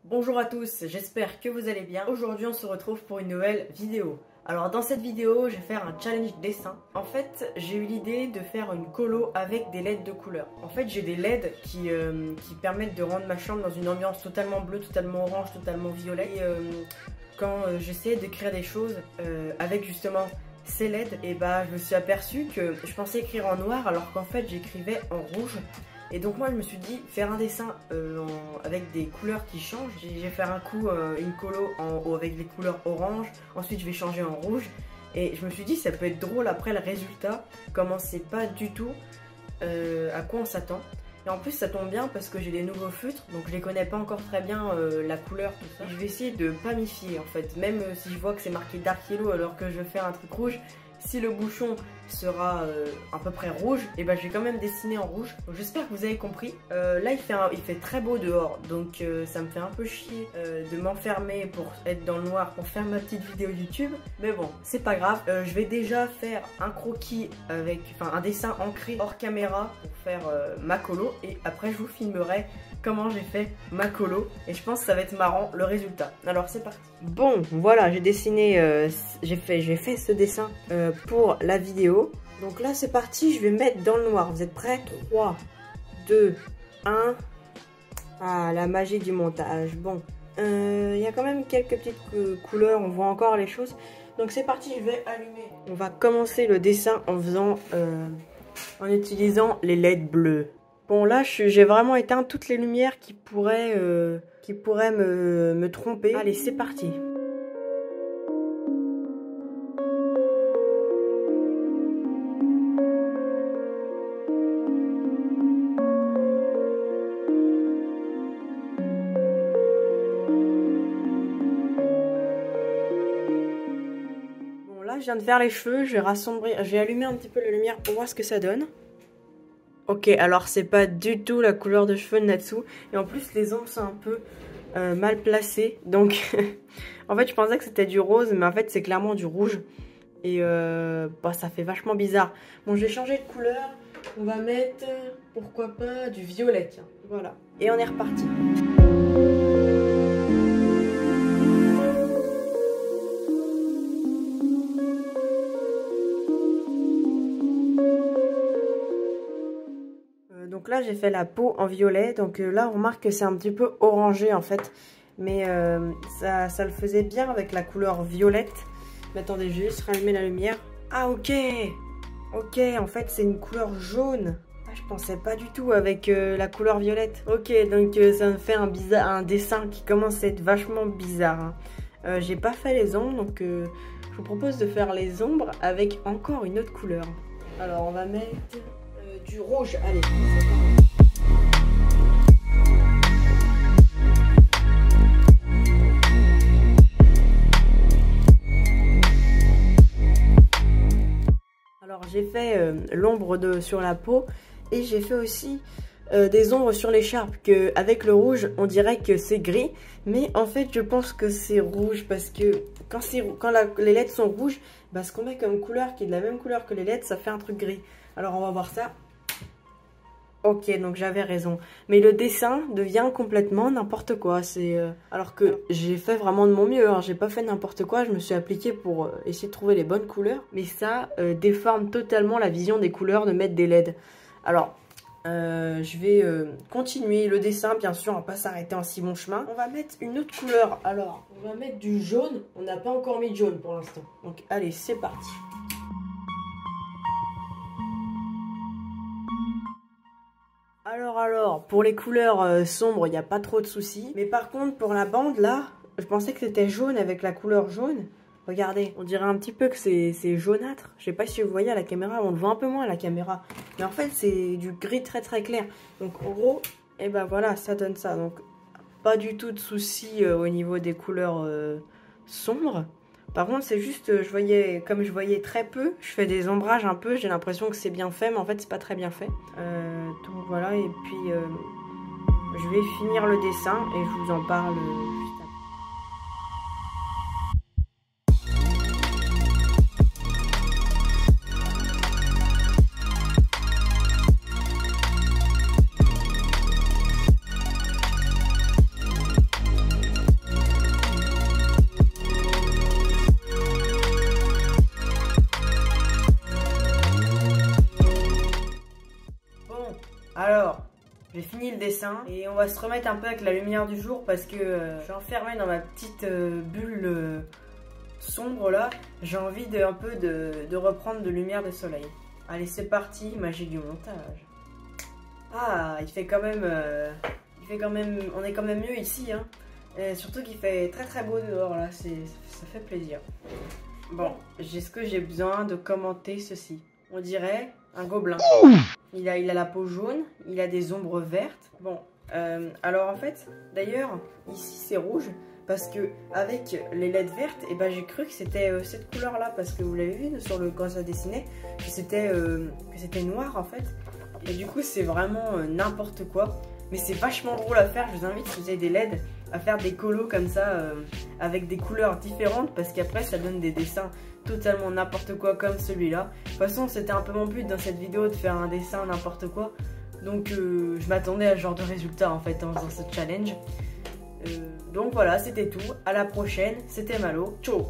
Bonjour à tous, j'espère que vous allez bien. Aujourd'hui on se retrouve pour une nouvelle vidéo. Alors dans cette vidéo je vais faire un challenge dessin. En fait j'ai eu l'idée de faire une colo avec des LED de couleur. En fait j'ai des LED qui permettent de rendre ma chambre dans une ambiance totalement bleue, totalement orange, totalement violet. Et quand j'essayais d'écrire des choses avec justement ces LED, et bah je me suis aperçu que je pensais écrire en noir alors qu'en fait j'écrivais en rouge. Et donc moi je me suis dit faire un dessin avec des couleurs qui changent. Je vais faire un coup une colo avec des couleurs orange, ensuite je vais changer en rouge. Et je me suis dit ça peut être drôle après le résultat, comme on sait pas du tout à quoi on s'attend. Et en plus ça tombe bien parce que j'ai des nouveaux feutres, donc je les connais pas encore très bien la couleur, tout ça. Et je vais essayer de pas m'y fier en fait, même si je vois que c'est marqué Dark Yellow alors que je vais faire un truc rouge. Si le bouchon sera à peu près rouge, et ben je vais quand même dessiner en rouge. J'espère que vous avez compris. Là il fait très beau dehors, donc ça me fait un peu chier de m'enfermer pour être dans le noir pour faire ma petite vidéo YouTube. Mais bon, c'est pas grave. Je vais déjà faire un croquis avec, un dessin ancré hors caméra pour faire ma colo, et après je vous filmerai comment j'ai fait ma colo et je pense que ça va être marrant le résultat. Alors c'est parti. Bon voilà, j'ai dessiné, j'ai fait ce dessin pour la vidéo. Donc là c'est parti, je vais mettre dans le noir. Vous êtes prêts? 3, 2, 1. Ah, la magie du montage. Bon, il y a quand même quelques petites couleurs, on voit encore les choses. Donc c'est parti, je vais allumer. On va commencer le dessin en faisant, en utilisant les LED bleus. Bon là j'ai vraiment éteint toutes les lumières qui pourraient me tromper. Allez c'est parti. Bon là je viens de faire les cheveux, je vais allumer un petit peu la lumière pour voir ce que ça donne. Ok, alors c'est pas du tout la couleur de cheveux de Natsu. Et en plus les ombres sont un peu mal placées. Donc en fait je pensais que c'était du rose, mais en fait c'est clairement du rouge. Et bah, ça fait vachement bizarre. Bon, je vais changer de couleur. On va mettre, pourquoi pas, du violet. Tiens. Voilà. Et on est reparti. Donc là j'ai fait la peau en violet, donc là on remarque que c'est un petit peu orangé en fait, mais ça le faisait bien avec la couleur violette. Mais attendez, je vais juste rallumer la lumière. Ah ok, ok, en fait c'est une couleur jaune. Ah, je pensais pas du tout avec la couleur violette. Ok, donc ça me fait un dessin qui commence à être vachement bizarre, hein. J'ai pas fait les ombres, donc je vous propose de faire les ombres avec encore une autre couleur. Alors on va mettre du rouge, allez. Alors j'ai fait l'ombre sur la peau et j'ai fait aussi des ombres sur l'écharpe, que avec le rouge on dirait que c'est gris, mais en fait je pense que c'est rouge parce que quand les LED sont rouges, bah, ce qu'on met comme couleur qui est de la même couleur que les LED, ça fait un truc gris. Alors on va voir ça. Ok, donc j'avais raison. Mais le dessin devient complètement n'importe quoi. Alors que j'ai fait vraiment de mon mieux, hein. J'ai pas fait n'importe quoi. Je me suis appliquée pour essayer de trouver les bonnes couleurs. Mais ça déforme totalement la vision des couleurs de mettre des LED. Alors, je vais continuer le dessin. Bien sûr, on va pas s'arrêter en si bon chemin. On va mettre une autre couleur. Alors, on va mettre du jaune. On n'a pas encore mis de jaune pour l'instant. Donc, allez, c'est parti. Alors, pour les couleurs sombres, il n'y a pas trop de soucis. Mais par contre, pour la bande, là, je pensais que c'était jaune avec la couleur jaune. Regardez, on dirait un petit peu que c'est jaunâtre. Je sais pas si vous voyez à la caméra, on le voit un peu moins à la caméra. Mais en fait, c'est du gris très très clair. Donc en gros, et ben voilà, ça donne ça. Donc pas du tout de soucis au niveau des couleurs sombres. Par contre, c'est juste, comme je voyais très peu, je fais des ombrages un peu, j'ai l'impression que c'est bien fait, mais en fait, c'est pas très bien fait. Donc voilà, et puis je vais finir le dessin et je vous en parle juste après. le dessin et on va se remettre un peu avec la lumière du jour parce que je suis enfermée dans ma petite bulle sombre là. J'ai envie un peu de reprendre de lumière de soleil. Allez, c'est parti, magie du montage. Ah, il fait quand même, on est quand même mieux ici, hein. Et surtout qu'il fait très très beau dehors là, ça fait plaisir. Bon, est-ce que j'ai besoin de commenter ceci? On dirait un gobelin. Il a la peau jaune, il a des ombres vertes. Bon, alors en fait, d'ailleurs, ici c'est rouge parce que avec les LED vertes, et ben j'ai cru que c'était cette couleur là parce que vous l'avez vu quand ça dessinait, que c'était noir en fait. Et du coup, c'est vraiment n'importe quoi. Mais c'est vachement drôle à faire. Je vous invite, si vous avez des LED, à faire des colos comme ça avec des couleurs différentes parce qu'après ça donne des dessins totalement n'importe quoi comme celui-là. De toute façon, c'était un peu mon but dans cette vidéo de faire un dessin n'importe quoi. Donc je m'attendais à ce genre de résultat en fait en faisant ce challenge. Donc voilà, c'était tout. À la prochaine. C'était Malo. Ciao.